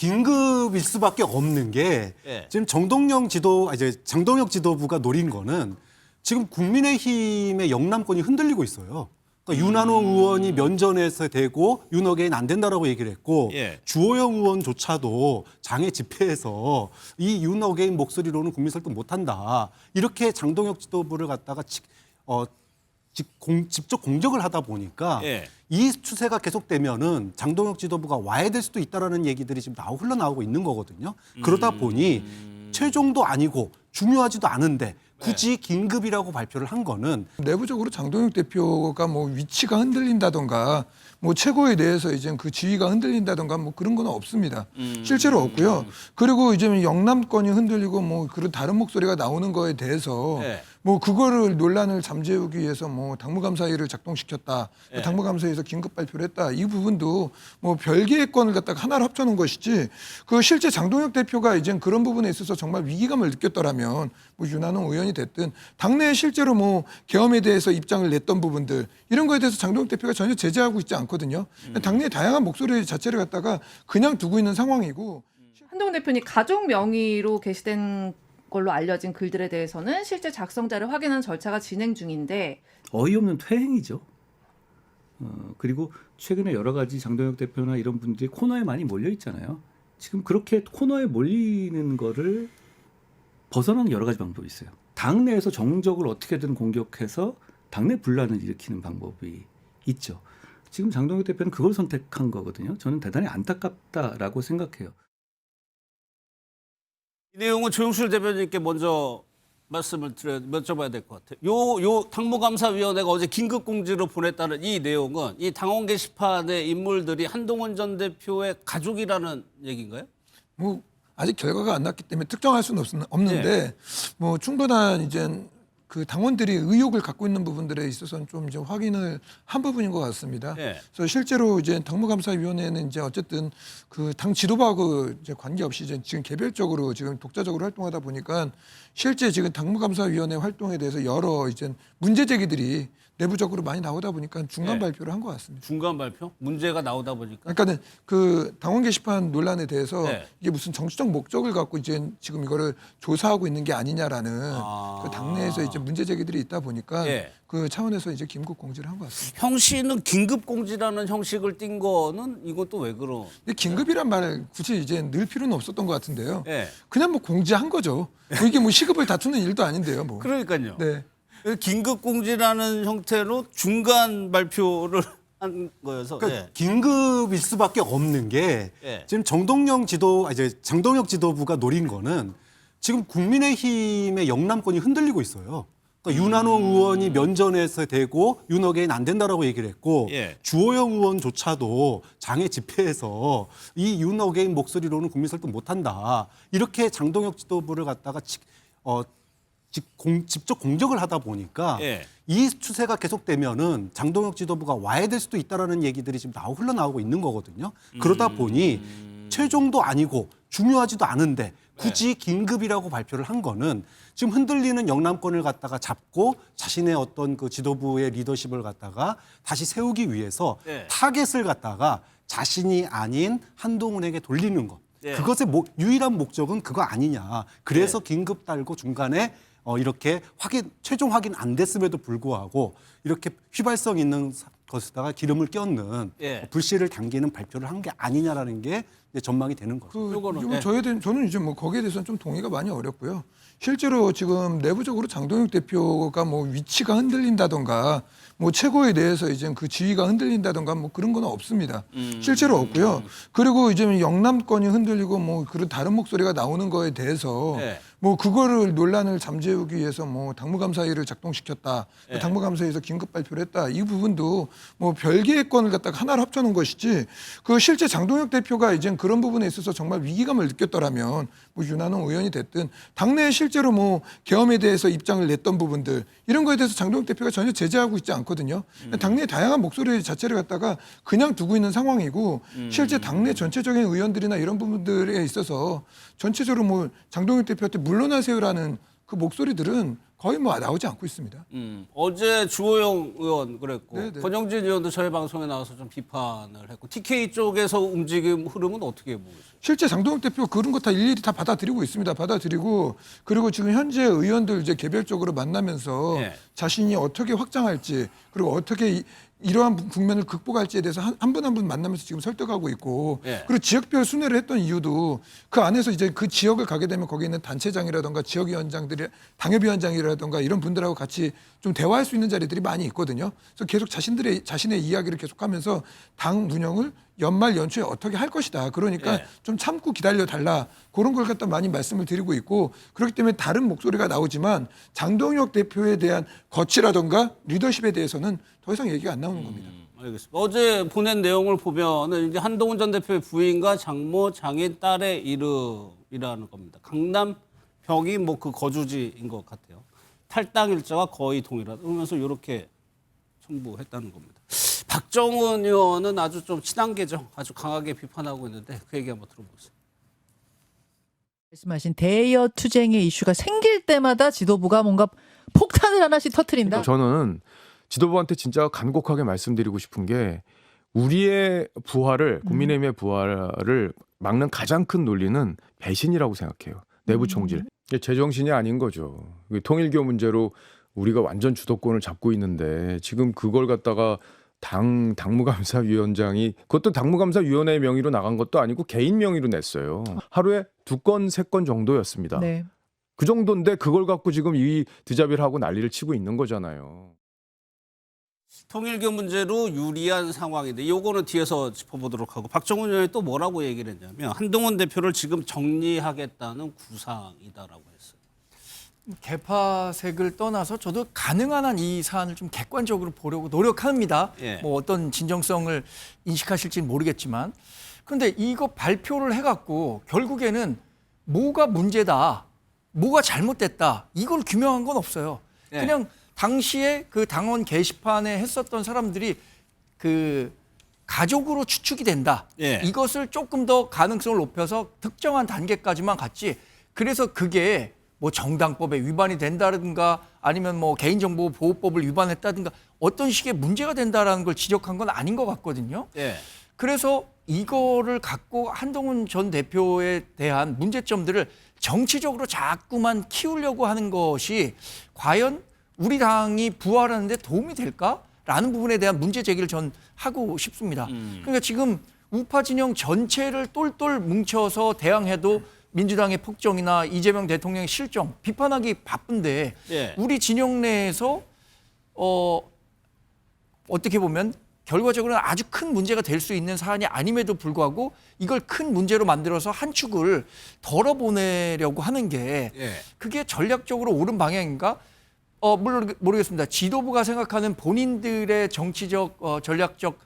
긴급일 수밖에 없는 게 예. 지금 장동혁 지도부가 노린 거는 지금 국민의힘의 영남권이 흔들리고 있어요. 그러니까 윤한호 의원이 면전에서 대고 윤어게인 안 된다라고 얘기를 했고 예. 주호영 의원조차도 장애 집회에서 이 윤어게인 목소리로는 국민 설득 못한다. 이렇게 장동혁 지도부를 갖다가 직접 공격을 하다 보니까 예. 이 추세가 계속되면은 장동혁 지도부가 와야 될 수도 있다라는 얘기들이 지금 흘러나오고 있는 거거든요. 그러다 보니 최종도 아니고 중요하지도 않은데 굳이 긴급이라고 발표를 한 거는 내부적으로 장동혁 대표가 뭐 위치가 흔들린다던가 뭐 최고에 대해서 이제 그 지위가 흔들린다던가 뭐 그런 건 없습니다. 실제로 없고요. 그리고 이제 영남권이 흔들리고 뭐 그런 다른 목소리가 나오는 거에 대해서 네. 뭐 그거를 논란을 잠재우기 위해서 뭐 당무감사위를 작동시켰다. 네. 당무감사위에서 긴급 발표를 했다. 이 부분도 뭐 별개의 건을 갖다가 하나로 합쳐놓은 것이지 그 실제 장동혁 대표가 이제 그런 부분에 있어서 정말 위기감을 느꼈더라면 뭐 윤한홍 의원이 됐든 당내에 실제로 뭐 계엄에 대해서 입장을 냈던 부분들 이런 거에 대해서 장동혁 대표가 전혀 제재하고 있지 않거든요. 당내의 다양한 목소리 자체를 갖다가 그냥 두고 있는 상황이고 한동훈 대표님 가족 명의로 게시된 걸로 알려진 글들에 대해서는 실제 작성자를 확인하는 절차가 진행 중인데 어이없는 퇴행이죠. 그리고 최근에 여러 가지 장동혁 대표나 이런 분들이 코너에 많이 몰려 있잖아요. 지금 그렇게 코너에 몰리는 거를 벗어나는 여러 가지 방법이 있어요. 당내에서 정적을 어떻게든 공격해서 당내 분란을 일으키는 방법이 있죠. 지금 장동혁 대표는 그걸 선택한 거거든요. 저는 대단히 안타깝다라고 생각해요. 이 내용은 조영실 대변인께 먼저 말씀을 여쭤봐야 될 것 같아요. 요 당무감사위원회가 어제 긴급공지로 보냈다는 이 내용은 이 당원 게시판의 인물들이 한동훈 전 대표의 가족이라는 얘기인가요? 뭐 아직 결과가 안 났기 때문에 특정할 수는 없는데 뭐 충분한 이제 그 당원들이 의혹을 갖고 있는 부분들에 있어서는 좀 이제 확인을 한 부분인 것 같습니다. 네. 그래서 실제로 이제 당무감사위원회는 이제 어쨌든 그 당 지도부하고 이제 관계없이 이제 지금 개별적으로 지금 독자적으로 활동하다 보니까 실제 지금 당무감사위원회 활동에 대해서 여러 이제 문제 제기들이 내부적으로 많이 나오다 보니까 중간 발표를 한 것 같습니다. 중간 발표? 문제가 나오다 보니까. 그러니까는 그 당원 게시판 논란에 대해서 네. 이게 무슨 정치적 목적을 갖고 이제 지금 이거를 조사하고 있는 게 아니냐라는 그 당내에서 이제 문제 제기들이 있다 보니까 네. 그 차원에서 이제 긴급 공지를 한 것 같습니다. 형식은 긴급공지라는 형식을 띈 거는 이것도 왜 그런? 근데 긴급이란 말 굳이 이제 늘 필요는 없었던 것 같은데요. 네. 그냥 뭐 공지한 거죠. 뭐 이게 뭐 시급을 다투는 일도 아닌데요. 뭐. 그러니까요. 네. 긴급공지라는 형태로 중간 발표를 한 거여서. 그러니까 예. 긴급일 수밖에 없는 게 예. 지금 장동혁 지도부가 노린 거는 지금 국민의힘의 영남권이 흔들리고 있어요. 그러니까 윤한호 의원이 면전에서 대고 윤어게인 안 된다라고 얘기를 했고 예. 주호영 의원조차도 장애 집회에서 이 윤어게인 목소리로는 국민 설득 못한다. 이렇게 장동혁 지도부를 갖다가 직접 공격을 하다 보니까 예. 이 추세가 계속되면은 장동혁 지도부가 와야 될 수도 있다라는 얘기들이 지금 흘러나오고 있는 거거든요. 그러다 보니 최종도 아니고 중요하지도 않은데 굳이 긴급이라고 발표를 한 거는 지금 흔들리는 영남권을 갖다가 잡고 자신의 어떤 그 지도부의 리더십을 갖다가 다시 세우기 위해서 네. 타겟을 갖다가 자신이 아닌 한동훈에게 돌리는 것. 네. 그것의 유일한 목적은 그거 아니냐. 그래서 긴급 달고 중간에 이렇게 최종 확인 안 됐음에도 불구하고 이렇게 휘발성 있는 것에다가 기름을 껴얹는 예. 불씨를 당기는 발표를 한 게 아니냐라는 게 이제 전망이 되는 거죠. 요거는, 이거 네. 저는 이제 뭐 거기에 대해서는 좀 동의가 많이 어렵고요. 실제로 지금 내부적으로 장동혁 대표가 뭐 위치가 흔들린다던가 뭐 최고에 대해서 이제 그 지위가 흔들린다던가 뭐 그런 건 없습니다. 실제로 없고요. 그리고 이제 영남권이 흔들리고 뭐 그런 다른 목소리가 나오는 거에 대해서 네. 뭐 그거를 논란을 잠재우기 위해서 뭐 당무감사위를 작동시켰다. 네. 당무감사위에서 긴급 발표를 했다. 이 부분도 뭐 별개의 건을 갖다가 하나로 합쳐놓은 것이지 그 실제 장동혁 대표가 이제 그런 부분에 있어서 정말 위기감을 느꼈더라면 뭐 윤한홍 의원이 됐든 당내에 실제로 뭐 계엄에 대해서 입장을 냈던 부분들 이런 거에 대해서 장동혁 대표가 전혀 제재하고 있지 않거든요. 당내 다양한 목소리 자체를 갖다가 그냥 두고 있는 상황이고 실제 당내 전체적인 의원들이나 이런 부분들에 있어서 전체적으로 뭐 장동혁 대표한테 물러나세요라는 그 목소리들은 거의 뭐 나오지 않고 있습니다. 어제 주호영 의원 그랬고 네네. 권영진 의원도 저희 방송에 나와서 좀 비판을 했고 TK 쪽에서 움직임 흐름은 어떻게 보세요? 실제 장동혁 대표 그런 거 다 일일이 다 받아들이고 있습니다. 받아들이고 그리고 지금 현재 의원들 이제 개별적으로 만나면서 네. 자신이 어떻게 확장할지 그리고 어떻게 이러한 국면을 극복할지에 대해서 한 분 한 분 만나면서 지금 설득하고 있고 네. 그리고 지역별 순회를 했던 이유도 그 안에서 이제 그 지역을 가게 되면 거기 있는 단체장이라든가 지역위원장들이 당협위원장이라든가 이런 분들하고 같이 좀 대화할 수 있는 자리들이 많이 있거든요. 그래서 계속 자신의 이야기를 계속하면서 당 운영을 연말 연초에 어떻게 할 것이다. 그러니까 네. 좀 참고 기다려 달라. 그런 걸 갖다 많이 말씀을 드리고 있고 그렇기 때문에 다른 목소리가 나오지만 장동혁 대표에 대한 거치라든가 리더십에 대해서는 더 이상 얘기가 안 나오는 겁니다. 알겠습니다. 어제 보낸 내용을 보면은 이제 한동훈 전 대표의 부인과 장모, 장인, 딸의 이름이라는 겁니다. 강남 벽이 뭐 그 거주지인 것 같아요. 탈당 일자와 거의 동일하다. 그러면서 이렇게 첨부했다는 겁니다. 박정훈 의원은 아주 좀 친한계죠. 아주 강하게 비판하고 있는데 그 얘기 한번 들어보겠습니다. 말씀하신 대여 투쟁의 이슈가 생길 때마다 지도부가 뭔가 폭탄을 하나씩 터트린다. 저는 지도부한테 진짜 간곡하게 말씀드리고 싶은 게 우리의 부활을 국민의힘의 부활을 막는 가장 큰 논리는 배신이라고 생각해요. 내부 총질. 이게 제정신이 아닌 거죠. 통일교 문제로 우리가 완전 주도권을 잡고 있는데 지금 그걸 갖다가 당무감사위원장이 그것도 당무감사위원회 명의로 나간 것도 아니고 개인 명의로 냈어요. 하루에 2건, 3건 정도였습니다. 네. 그 정도인데 그걸 갖고 지금 이 드자비를 하고 난리를 치고 있는 거잖아요. 통일교 문제로 유리한 상황인데 요거는 뒤에서 짚어보도록 하고 박정훈 의원이 또 뭐라고 얘기를 했냐면 한동훈 대표를 지금 정리하겠다는 구상이다라고 했어요. 개파색을 떠나서 저도 가능한 한 이 사안을 좀 객관적으로 보려고 노력합니다. 예. 뭐 어떤 진정성을 인식하실지는 모르겠지만 그런데 이거 발표를 해갖고 결국에는 뭐가 문제다, 뭐가 잘못됐다 이걸 규명한 건 없어요. 예. 그냥 당시에 그 당원 게시판에 했었던 사람들이 그 가족으로 추측이 된다. 예. 이것을 조금 더 가능성을 높여서 특정한 단계까지만 갔지. 그래서 그게 뭐 정당법에 위반이 된다든가 아니면 뭐 개인정보보호법을 위반했다든가 어떤 식의 문제가 된다라는 걸 지적한 건 아닌 것 같거든요. 예. 그래서 이거를 갖고 한동훈 전 대표에 대한 문제점들을 정치적으로 자꾸만 키우려고 하는 것이 과연 우리 당이 부활하는 데 도움이 될까라는 부분에 대한 문제 제기를 전 하고 싶습니다. 그러니까 지금 우파 진영 전체를 똘똘 뭉쳐서 대항해도 민주당의 폭정이나 이재명 대통령의 실정 비판하기 바쁜데 예. 우리 진영 내에서 어떻게 보면 결과적으로는 아주 큰 문제가 될 수 있는 사안이 아님에도 불구하고 이걸 큰 문제로 만들어서 한 축을 덜어보내려고 하는 게 예. 그게 전략적으로 옳은 방향인가? 물론 모르겠습니다. 지도부가 생각하는 본인들의 정치적 전략적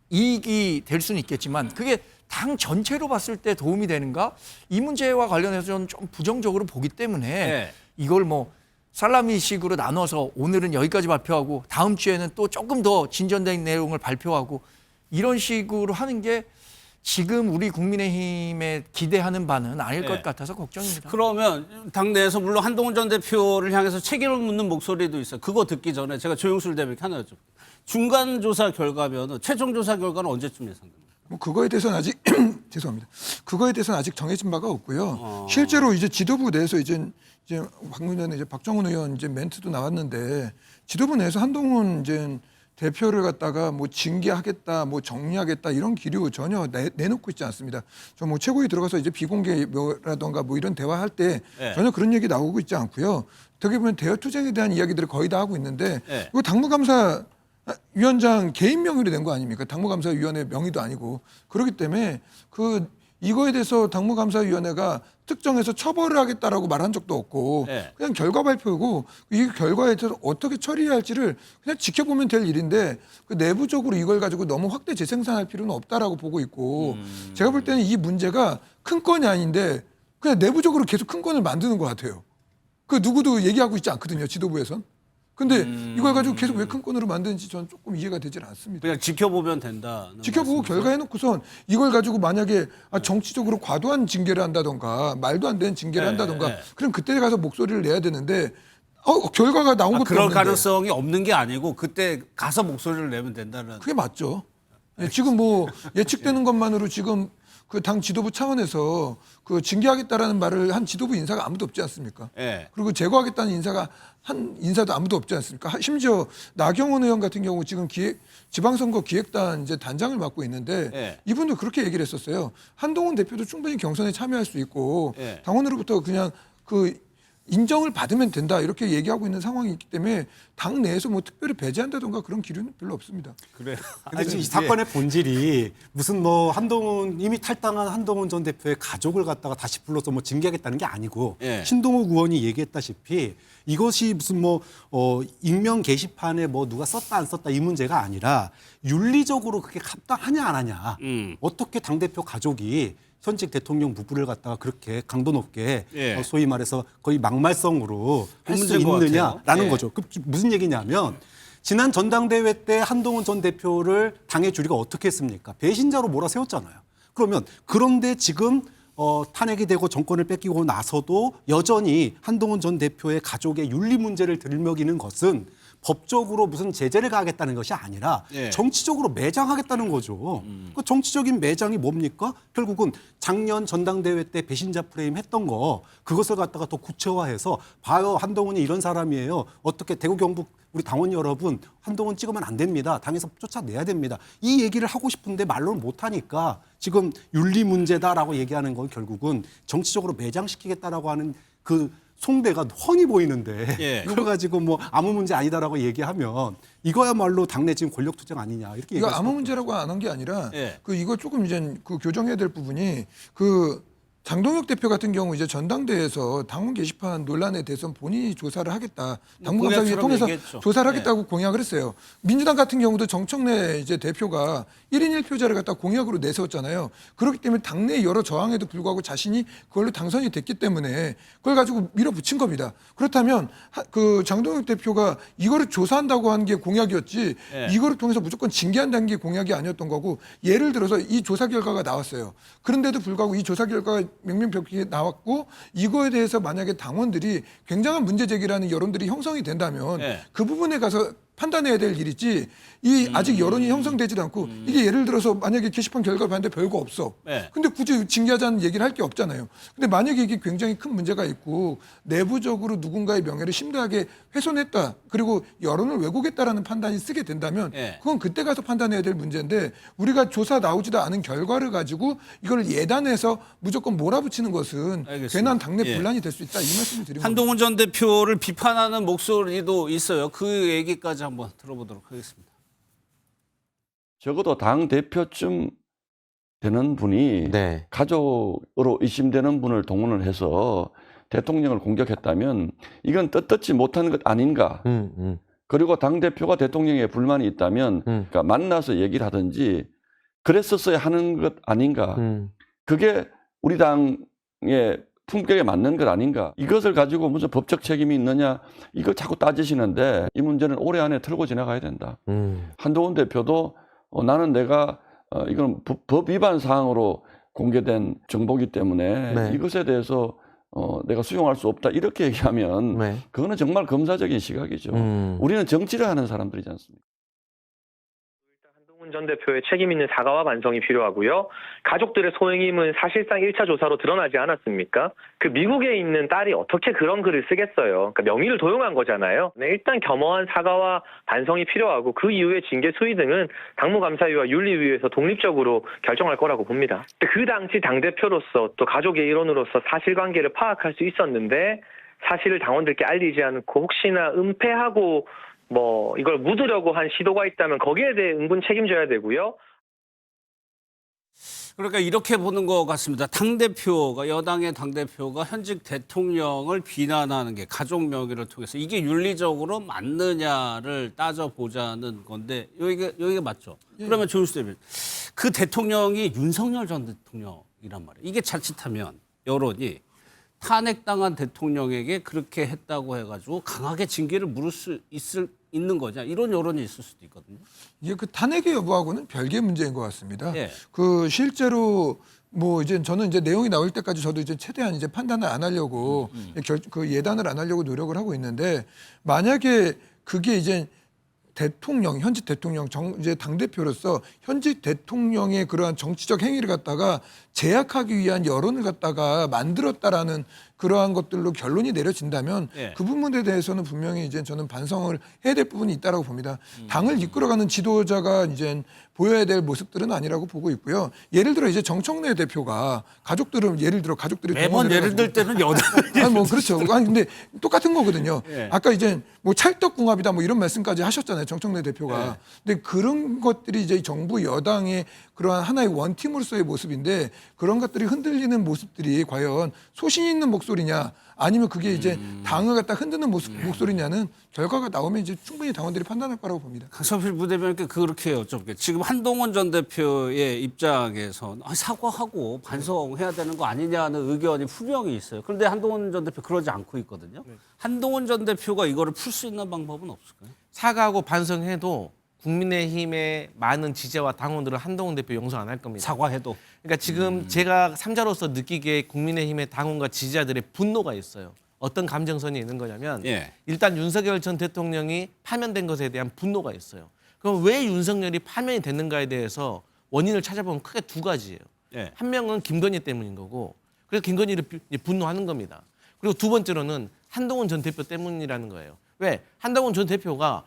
이익이 될 수는 있겠지만 그게 당 전체로 봤을 때 도움이 되는가? 이 문제와 관련해서 저는 좀 부정적으로 보기 때문에 네. 이걸 뭐 살라미식으로 나눠서 오늘은 여기까지 발표하고 다음 주에는 또 조금 더 진전된 내용을 발표하고 이런 식으로 하는 게 지금 우리 국민의힘에 기대하는 바는 아닐 네. 것 같아서 걱정입니다. 그러면 당내에서 물론 한동훈 전 대표를 향해서 책임을 묻는 목소리도 있어요. 그거 듣기 전에 제가 조영술 대변인 하나 여쭤볼게요. 중간 조사 결과면은 최종 조사 결과는 언제쯤 예상됩니까? 뭐 그거에 대해서는 아직 죄송합니다. 그거에 대해서는 아직 정해진 바가 없고요. 실제로 이제 지도부 내에서 이제 방금 전에 이제 박정훈 의원 이제 멘트도 나왔는데 지도부 내에서 한동훈 이제 대표를 갖다가 뭐 징계하겠다, 뭐 정리하겠다 이런 기류 전혀 내놓고 있지 않습니다. 저 뭐 최고위 들어가서 이제 비공개라던가 뭐 이런 대화할 때 네. 전혀 그런 얘기 나오고 있지 않고요. 어떻게 보면 대여 투쟁에 대한 이야기들을 거의 다 하고 있는데 네. 이거 당무감사 위원장 개인 명의로 된 거 아닙니까? 당무감사위원회 명의도 아니고 그렇기 때문에 이거에 대해서 당무감사위원회가 특정해서 처벌을 하겠다라고 말한 적도 없고 네. 그냥 결과 발표고 이 결과에 대해서 어떻게 처리해야 할지를 그냥 지켜보면 될 일인데 그 내부적으로 이걸 가지고 너무 확대 재생산할 필요는 없다라고 보고 있고 제가 볼 때는 이 문제가 큰 건이 아닌데 그냥 내부적으로 계속 큰 건을 만드는 것 같아요. 그 누구도 얘기하고 있지 않거든요. 지도부에선. 근데 이걸 가지고 계속 왜 큰 건으로 만드는지 저는 조금 이해가 되질 않습니다. 그냥 지켜보면 된다. 지켜보고 결과 해놓고선 이걸 가지고 만약에 정치적으로 과도한 징계를 한다던가 말도 안 되는 징계를 네, 한다던가 네. 그럼 그때 가서 목소리를 내야 되는데 결과가 나온 것도 그럴 없는데. 가능성이 없는 게 아니고 그때 가서 목소리를 내면 된다는. 그게 맞죠. 예, 지금 뭐 예측되는 것만으로 지금 그 당 지도부 차원에서 그 징계하겠다라는 말을 한 지도부 인사가 아무도 없지 않습니까? 예. 그리고 제거하겠다는 인사가 한 인사도 아무도 없지 않습니까? 심지어 나경원 의원 같은 경우 지금 지방선거 기획단 이제 단장을 맡고 있는데 예. 이분도 그렇게 얘기를 했었어요. 한동훈 대표도 충분히 경선에 참여할 수 있고 예. 당원으로부터 그냥 그 인정을 받으면 된다 이렇게 얘기하고 있는 상황이 있기 때문에 당 내에서 뭐 특별히 배제한다던가 그런 기류는 별로 없습니다. 그래요. 근데 지금 이 사건의 본질이 무슨 뭐 한동훈 이미 탈당한 한동훈 전 대표의 가족을 갖다가 다시 불러서 뭐 징계하겠다는 게 아니고 예. 신동욱 의원이 얘기했다시피 이것이 무슨 뭐 익명 게시판에 뭐 누가 썼다 안 썼다 이 문제가 아니라 윤리적으로 그게 합당하냐 안 하냐 어떻게 당대표 가족이 현직 대통령 부부를 갖다가 그렇게 강도 높게 예. 소위 말해서 거의 막말성으로 할 수 문제인 것 있느냐라는 같아요. 예. 거죠. 그 무슨 얘기냐면 지난 전당대회 때 한동훈 전 대표를 당의 주리가 어떻게 했습니까? 배신자로 몰아세웠잖아요. 그러면 그런데 지금 탄핵이 되고 정권을 뺏기고 나서도 여전히 한동훈 전 대표의 가족의 윤리 문제를 들먹이는 것은 법적으로 무슨 제재를 가하겠다는 것이 아니라 예. 정치적으로 매장하겠다는 거죠. 그 정치적인 매장이 뭡니까? 결국은 작년 전당대회 때 배신자 프레임 했던 거 그것을 갖다가 더 구체화해서 봐요. 한동훈이 이런 사람이에요. 어떻게 대구 경북 우리 당원 여러분 한동훈 찍으면 안 됩니다. 당에서 쫓아내야 됩니다. 이 얘기를 하고 싶은데 말로는 못하니까 지금 윤리 문제다라고 얘기하는 건 결국은 정치적으로 매장시키겠다라고 하는 그 송대가 훤히 보이는데 예. 이거 가지고 뭐 아무 문제 아니다라고 얘기하면 이거야말로 당내 지금 권력 투쟁 아니냐 이렇게 이거 얘기할 아무 수밖에 문제라고 안 한 게 아니라 예. 그 이거 조금 이제 그 교정해야 될 부분이 그 장동혁 대표 같은 경우 이제 전당대회에서 당원 게시판 논란에 대해서 본인이 조사를 하겠다. 당무감사위에 공약처럼 통해서 얘기했죠. 조사를 네. 하겠다고 공약을 했어요. 민주당 같은 경우도 정청래 이제 대표가 1인 1표제를 갖다 공약으로 내세웠잖아요. 그렇기 때문에 당내 여러 저항에도 불구하고 자신이 그걸로 당선이 됐기 때문에 그걸 가지고 밀어붙인 겁니다. 그렇다면 그 장동혁 대표가 이거를 조사한다고 한 게 공약이었지 네. 이거를 통해서 무조건 징계한다는 게 공약이 아니었던 거고 예를 들어서 이 조사 결과가 나왔어요. 그런데도 불구하고 이 조사 결과가 명명백백히 나왔고 이거에 대해서 만약에 당원들이 굉장한 문제 제기라는 여론들이 형성이 된다면 네. 그 부분에 가서 판단해야 될 일이지 이 아직 여론이 형성되지도 않고 이게 예를 들어서 만약에 게시판 결과 봤는데 별거 없어. 네. 근데 굳이 징계하자는 얘기를 할 게 없잖아요. 근데 만약에 이게 굉장히 큰 문제가 있고 내부적으로 누군가의 명예를 심대하게 훼손했다. 그리고 여론을 왜곡했다라는 판단이 쓰게 된다면 네. 그건 그때 가서 판단해야 될 문제인데 우리가 조사 나오지도 않은 결과를 가지고 이걸 예단해서 무조건 몰아붙이는 것은 알겠습니다. 괜한 당내 예. 분란이 될 수 있다. 이 말씀을 드린 겁니다. 한동훈 전 대표를 비판하는 목소리도 있어요. 그 얘기까지 한번 들어보도록 하겠습니다. 적어도 당 대표쯤 되는 분이 네. 가족으로 의심되는 분을 동원을 해서 대통령을 공격했다면 이건 떳떳지 못한 것 아닌가. 그리고 당 대표가 대통령에 불만이 있다면 그러니까 만나서 얘기를 하든지 그랬었어야 하는 것 아닌가. 그게 우리 당의 품격에 맞는 것 아닌가. 이것을 가지고 무슨 법적 책임이 있느냐 이걸 자꾸 따지시는데 이 문제는 올해 안에 털고 지나가야 된다. 한동훈 대표도 나는 내가 이건 법 위반 사항으로 공개된 정보이기 때문에 네. 이것에 대해서 내가 수용할 수 없다 이렇게 얘기하면 네. 그거는 정말 검사적인 시각이죠. 우리는 정치를 하는 사람들이지 않습니까? 한동훈 전 대표의 책임 있는 사과와 반성이 필요하고요. 가족들의 소행임은 사실상 1차 조사로 드러나지 않았습니까? 그 미국에 있는 딸이 어떻게 그런 글을 쓰겠어요. 그러니까 명의를 도용한 거잖아요. 네, 일단 겸허한 사과와 반성이 필요하고 그 이후에 징계 수위 등은 당무감사위와 윤리위에서 독립적으로 결정할 거라고 봅니다. 그 당시 당대표로서 또 가족의 일원으로서 사실관계를 파악할 수 있었는데 사실을 당원들께 알리지 않고 혹시나 은폐하고 뭐 이걸 묻으려고 한 시도가 있다면 거기에 대해 응분 책임져야 되고요. 그러니까 이렇게 보는 것 같습니다. 당대표가 여당의 당대표가 현직 대통령을 비난하는 게 가족 명의를 통해서 이게 윤리적으로 맞느냐를 따져보자는 건데 여기가 맞죠. 그러면 조윤수 대변인 그 대통령이 윤석열 전 대통령이란 말이에요. 이게 자칫하면 여론이 탄핵당한 대통령에게 그렇게 했다고 해가지고 강하게 징계를 물을 수 있는 거냐 이런 여론이 있을 수도 있거든요. 이게 그 탄핵의 여부하고는 별개의 문제인 것 같습니다. 예. 그 실제로 뭐 이제 저는 이제 내용이 나올 때까지 저도 이제 최대한 이제 판단을 안 하려고 그 예단을 안 하려고 노력을 하고 있는데 만약에 그게 이제 대통령, 현직 대통령, 이제 당대표로서 현직 대통령의 그러한 정치적 행위를 갖다가 제약하기 위한 여론을 갖다가 만들었다라는 그러한 것들로 결론이 내려진다면 예. 그 부분에 대해서는 분명히 이제 저는 반성을 해야 될 부분이 있다라고 봅니다. 당을 이끌어가는 지도자가 이제 보여야 될 모습들은 아니라고 보고 있고요. 예를 들어 이제 정청래 대표가 가족들을 예를 들어 가족들이 매번 예를 들 때는 여당. 아니 뭐 그렇죠. 아니 근데 똑같은 거거든요. 예. 아까 이제 뭐 찰떡궁합이다 뭐 이런 말씀까지 하셨잖아요. 정청래 대표가. 근데 그런 것들이 이제 정부 여당의 그러한 하나의 원팀으로서의 모습인데 그런 것들이 흔들리는 모습들이 과연 소신 있는 목소리냐 아니면 그게 이제 당을 갖다 흔드는 목소리냐는 결과가 나오면 이제 충분히 당원들이 판단할 거라고 봅니다. 강성필 부대변인께 그렇게 여쭤볼게요. 지금 한동훈 전 대표의 입장에서 사과하고 반성해야 되는 거 아니냐는 의견이 분명히 있어요. 그런데 한동훈 전 대표 그러지 않고 있거든요. 한동훈 전 대표가 이거를 풀 수 있는 방법은 없을까요? 사과하고 반성해도 국민의힘의 많은 지지자와 당원들은 한동훈 대표 용서 안 할 겁니다. 사과해도. 그러니까 지금 제가 삼자로서 느끼기에 국민의힘의 당원과 지지자들의 분노가 있어요. 어떤 감정선이 있는 거냐면 예. 일단 윤석열 전 대통령이 파면된 것에 대한 분노가 있어요. 그럼 왜 윤석열이 파면이 됐는가에 대해서 원인을 찾아보면 크게 두 가지예요. 예. 한 명은 김건희 때문인 거고 그래서 김건희를 분노하는 겁니다. 그리고 두 번째로는 한동훈 전 대표 때문이라는 거예요. 왜? 한동훈 전 대표가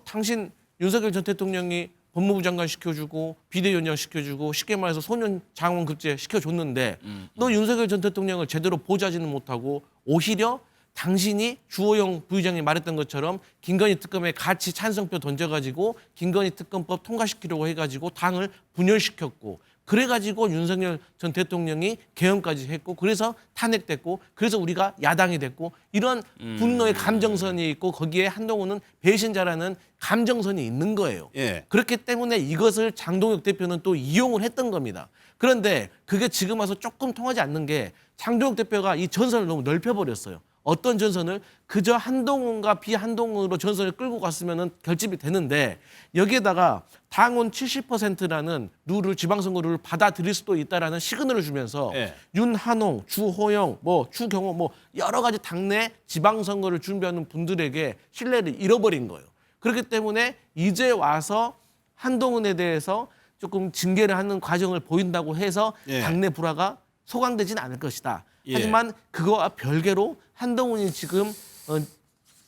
당신 윤석열 전 대통령이 법무부 장관 시켜주고 비대위원장 시켜주고 쉽게 말해서 소년 장원 급제 시켜줬는데 너 윤석열 전 대통령을 제대로 보좌하지는 못하고 오히려 당신이 주호영 부의장이 말했던 것처럼 김건희 특검에 같이 찬성표 던져가지고 김건희 특검법 통과시키려고 해가지고 당을 분열시켰고 그래가지고 윤석열 전 대통령이 개헌까지 했고 그래서 탄핵됐고 그래서 우리가 야당이 됐고 이런 분노의 감정선이 있고 거기에 한동훈은 배신자라는 감정선이 있는 거예요. 예. 그렇기 때문에 이것을 장동혁 대표는 또 이용을 했던 겁니다. 그런데 그게 지금 와서 조금 통하지 않는 게 장동혁 대표가 이 전선을 너무 넓혀버렸어요. 어떤 전선을 그저 한동훈과 비한동훈으로 전선을 끌고 갔으면 결집이 되는데 여기에다가 당원 70%라는 룰을 지방선거 룰을 받아들일 수도 있다라는 시그널을 주면서 예. 윤한홍, 주호영, 추경호 여러 가지 당내 지방선거를 준비하는 분들에게 신뢰를 잃어버린 거예요. 그렇기 때문에 이제 와서 한동훈에 대해서 조금 징계를 하는 과정을 보인다고 해서 예. 당내 불화가 소강되지는 않을 것이다. 예. 하지만 그거와 별개로 한동훈이 지금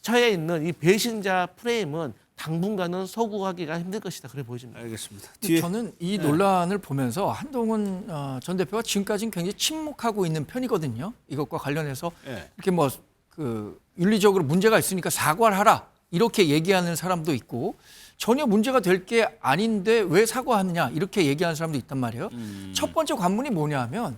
처해 있는 이 배신자 프레임은 당분간은 소구하기가 힘들 것이다. 그래 보여집니다. 알겠습니다. 저는 이 논란을 보면서 한동훈 전 대표가 지금까지는 굉장히 침묵하고 있는 편이거든요. 이것과 관련해서 예. 이렇게 윤리적으로 문제가 있으니까 사과를 하라 이렇게 얘기하는 사람도 있고 전혀 문제가 될 게 아닌데 왜 사과하느냐 이렇게 얘기하는 사람도 있단 말이에요. 첫 번째 관문이 뭐냐면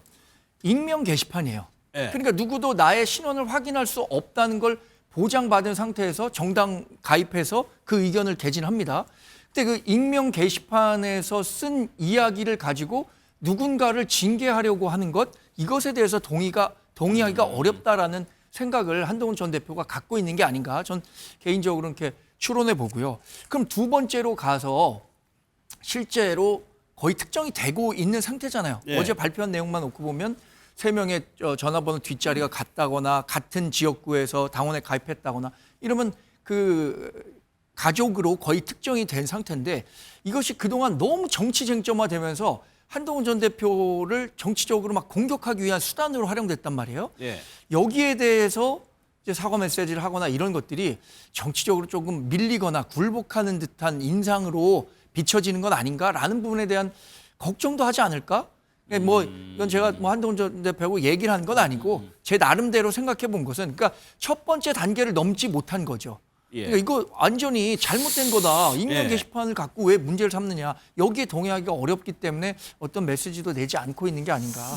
익명 게시판이에요. 예. 그러니까 누구도 나의 신원을 확인할 수 없다는 걸 보장받은 상태에서 정당 가입해서 그 의견을 개진합니다. 근데 그 익명 게시판에서 쓴 이야기를 가지고 누군가를 징계하려고 하는 것 이것에 대해서 동의하기가 어렵다라는 생각을 한동훈 전 대표가 갖고 있는 게 아닌가 전 개인적으로 이렇게 추론해 보고요. 그럼 두 번째로 가서 실제로 거의 특정이 되고 있는 상태잖아요. 예. 어제 발표한 내용만 놓고 보면 3명의 전화번호 뒷자리가 같다거나 같은 지역구에서 당원에 가입했다거나 이러면 그 가족으로 거의 특정이 된 상태인데 이것이 그동안 너무 정치 쟁점화되면서 한동훈 전 대표를 정치적으로 막 공격하기 위한 수단으로 활용됐단 말이에요. 예. 여기에 대해서 이제 사과 메시지를 하거나 이런 것들이 정치적으로 조금 밀리거나 굴복하는 듯한 인상으로 비춰지는 건 아닌가라는 부분에 대한 걱정도 하지 않을까? 이건 제가 한동훈 전 대표하고 얘기를 하는 건 아니고 제 나름대로 생각해 본 것은 그러니까 첫 번째 단계를 넘지 못한 거죠. 예. 그러니까 이거 완전히 잘못된 거다. 익명 예. 게시판을 갖고 왜 문제를 삼느냐. 여기에 동의하기가 어렵기 때문에 어떤 메시지도 내지 않고 있는 게 아닌가.